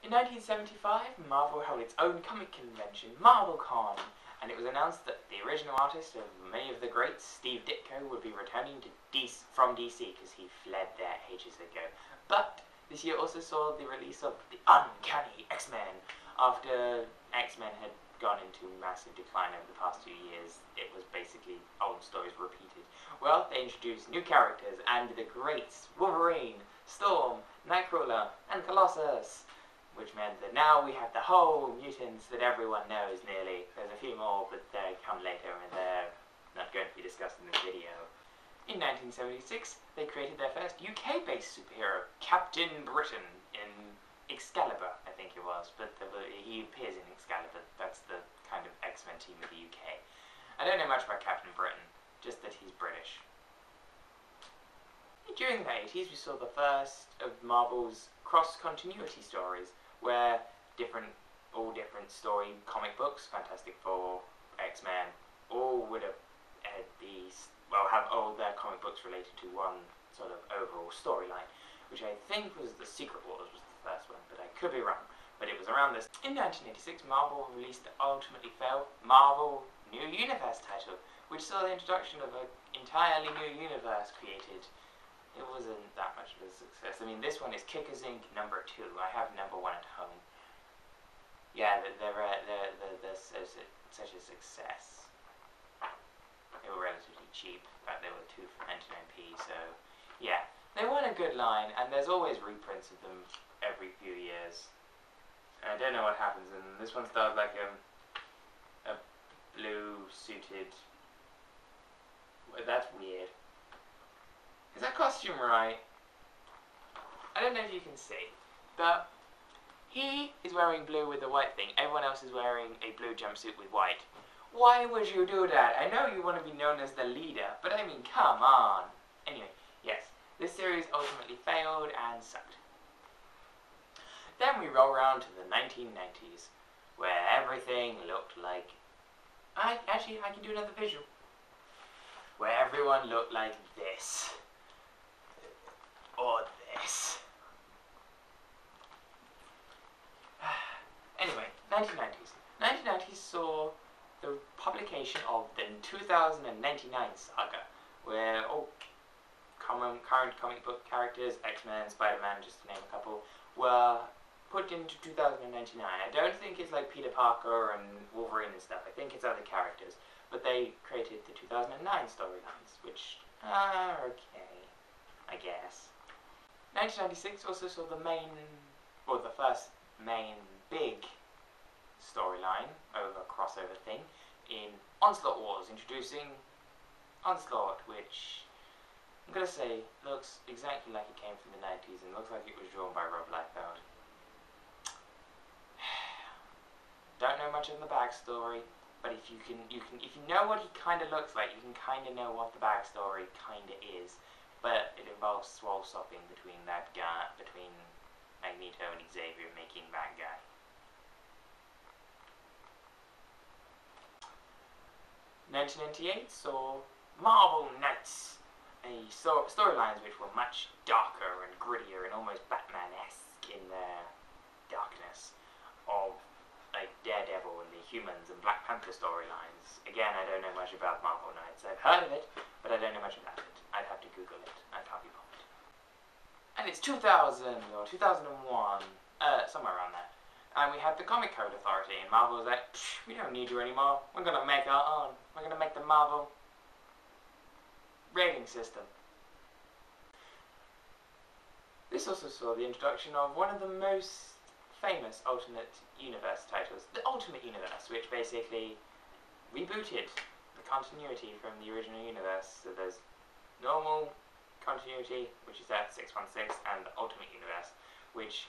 In 1975, Marvel held its own comic convention, MarvelCon, and it was announced that the original artist of many of the greats, Steve Ditko, would be returning from DC because he fled there ages ago. But this year also saw the release of the Uncanny X-Men. After X-Men had gone into massive decline over the past 2 years, it was basically old stories repeated. Well, they introduced new characters and the greats, Wolverine, Storm, Nightcrawler, and Colossus, which meant that now we have the whole mutants that everyone knows nearly. There's a few more, but they come later and they're not going to be discussed in this video. In 1976, they created their first UK-based superhero, Captain Britain, in Excalibur, I think it was, but he appears in Excalibur. That's the kind of X-Men team of the UK. I don't know much about Captain Britain, just that he's British. During the 80s, we saw the first of Marvel's cross-continuity stories, where all different story comic books, Fantastic Four, X-Men, all would have have all their comic books related to one sort of overall storyline, which I think was the Secret Wars was the first one, but I could be wrong. But it was around this. In 1986, Marvel released the ultimately failed Marvel New Universe title, which saw the introduction of an entirely new universe created. It wasn't that much of a success. I mean, this one is Kickers Inc. number 2. I have number 1 at home. Yeah, they're such a success. They were relatively cheap. In fact, they were 2 for 99p, so yeah. They weren't a good line, and there's always reprints of them every few years. And I don't know what happens, and this one stars like a blue-suited... Well, that's weird. Is that costume right? I don't know if you can see, but he is wearing blue with a white thing. Everyone else is wearing a blue jumpsuit with white. Why would you do that? I know you want to be known as the leader, but I mean, come on. Anyway, yes, this series ultimately failed and sucked. Then we roll around to the 1990s, where everything looked like... I can do another visual. Where everyone looked like this. Or this. Anyway, 1990s. 1990s saw the publication of the 2099 saga, where all current comic book characters, X-Men, Spider-Man, just to name a couple, were put into 2099. I don't think it's like Peter Parker and Wolverine and stuff. I think it's other characters. But they created the 2009 storylines, which are okay, I guess. 1996 also saw the first main big storyline, crossover thing, in Onslaught Wars, introducing Onslaught, which I'm gonna say looks exactly like it came from the 90s and looks like it was drawn by Rob Liefeld. Don't know much of the backstory, but if you know what he kind of looks like, you can kind of know what the backstory kind of is. But it involves swole swapping between Magneto and Xavier, making that guy. 1998 saw Marvel Knights, storylines which were much darker and grittier and almost Batman-esque in their darkness, of like Daredevil and the Humans and Black Panther storylines. Again, I don't know much about Marvel Knights. I've heard of it, but I don't know much about it. I'd have to Google it. I can't be bothered. And it's 2000 or 2001, somewhere around there. And we had the Comic Code Authority, and Marvel was like, we don't need you anymore. We're gonna make our own. We're gonna make the Marvel rating system. This also saw the introduction of one of the most famous alternate universe titles, the Ultimate Universe, which basically rebooted the continuity from the original universe. So there's normal continuity, which is at 616, and the Ultimate Universe, which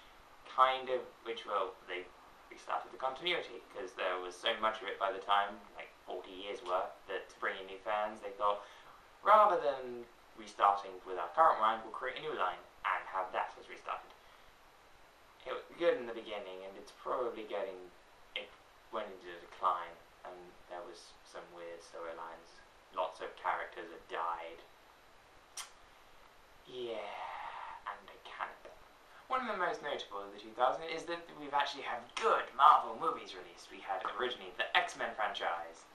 they restarted the continuity, because there was so much of it by the time, like 40 years worth, that to bring in new fans, they thought, rather than restarting with our current line, we'll create a new line, and have that as restarted. It was good in the beginning, and it went into decline, and there was some weird storylines. Lots of characters had died. Yeah, and a cannibal. One of the most notable of the 2000s is that we've actually had good Marvel movies released. We had originally the X-Men franchise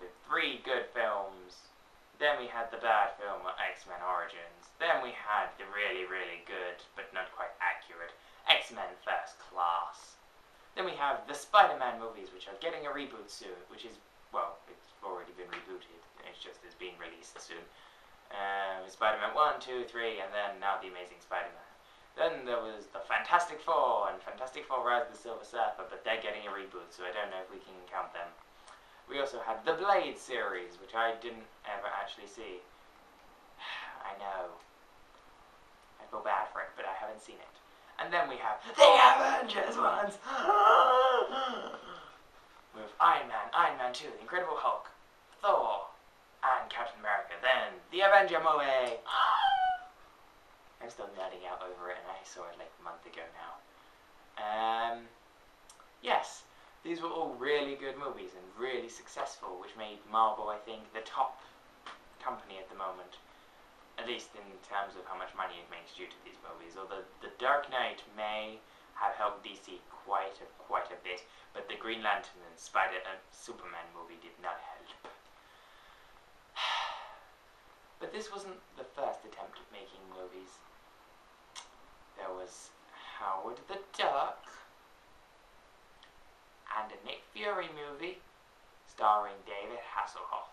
with 3 good films. Then we had the bad film X-Men Origins. Then we had the really, really good but not quite accurate X-Men First Class. Then we have the Spider-Man movies, which are getting a reboot soon, which is, well, it's already been rebooted. It's just it's being released soon. Spider-Man 1, 2, 3, and then now The Amazing Spider-Man. Then there was the Fantastic Four and Fantastic Four Rise of the Silver Surfer, but they're getting a reboot, so I don't know if we can count them. We also had the Blade series, which I didn't ever actually see. I know. I feel bad for it, but I haven't seen it. And then we have the Avengers ones! With Iron Man 2, The Incredible Hulk, Thor, and Captain America. Then the Avenger movie! I'm still nerding out over it, and I saw it like a month ago now. Yes, these were all really good movies and really successful, which made Marvel, I think, the top company at the moment. At least in terms of how much money it makes due to these movies. Although The Dark Knight may have helped DC quite a bit, but the Green Lantern and Superman movie did not help. But this wasn't the first attempt at making movies. There was Howard the Duck, and a Nick Fury movie starring David Hasselhoff.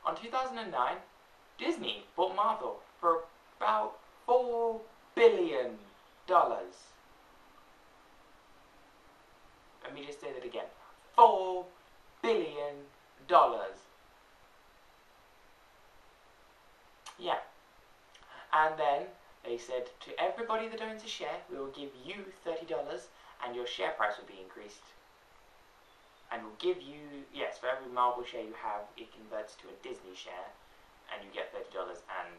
On 2009, Disney bought Marvel for about $4 billion. Let me just say that again. $4 billion. Yeah. And then they said to everybody that owns a share, we will give you $30 and your share price will be increased. And we'll give you, yes, for every Marvel share you have, it converts to a Disney share, and you get $30 and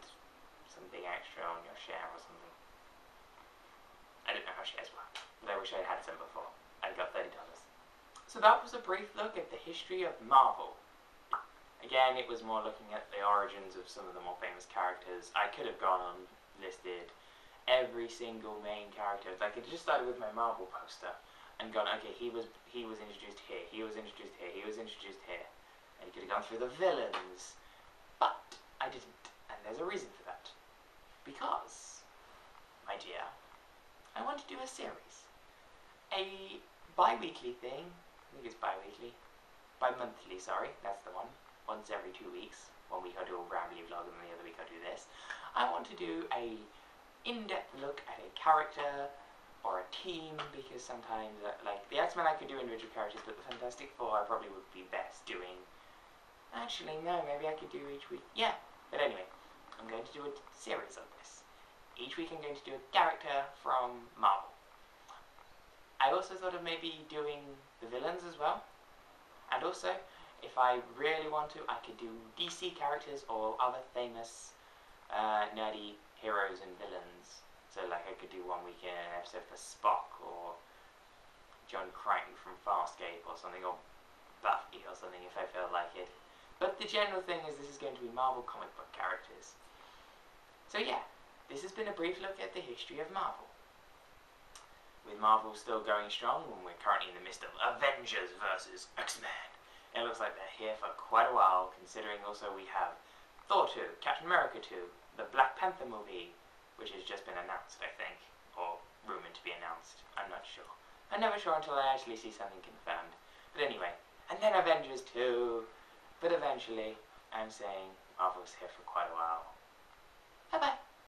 something extra on your share or something. I don't know how shares work, but I wish I had some before. I got $30. So that was a brief look at the history of Marvel. Again, it was more looking at the origins of some of the more famous characters. I could have gone on, listed every single main character. I could have just started with my Marvel poster and gone, okay, he was introduced here, he was introduced here, he was introduced here. And you could have gone through the villains. But I didn't, and there's a reason for that. Because, my dear, I want to do a series. A bi-weekly thing. I think it's bi-weekly. Bi-monthly, sorry, that's the one. Once every 2 weeks. 1 week I'll do a rambly vlog and the other week I'll do this. I want to do a in-depth look at a character or a team, because sometimes, like, the X-Men I could do individual characters, but the Fantastic Four I probably would be best doing. Actually, no, maybe I could do each week. Yeah, but anyway, I'm going to do a series of this. Each week I'm going to do a character from Marvel. I also thought of maybe doing the villains as well. And also, if I really want to, I could do DC characters or other famous nerdy heroes and villains. So like I could do 1 week in an episode for Spock or John Crichton from Farscape or something, or Buffy or something if I felt like it. But the general thing is this is going to be Marvel comic book characters. So yeah, this has been a brief look at the history of Marvel. With Marvel still going strong, and we're currently in the midst of Avengers vs. X-Men. It looks like they're here for quite a while, considering also we have Thor 2, Captain America 2, the Black Panther movie, which has just been announced, I think, or rumoured to be announced. I'm not sure. I'm never sure until I actually see something confirmed. But anyway, and then Avengers 2, but eventually, I'm saying Marvel's here for quite a while. Bye-bye.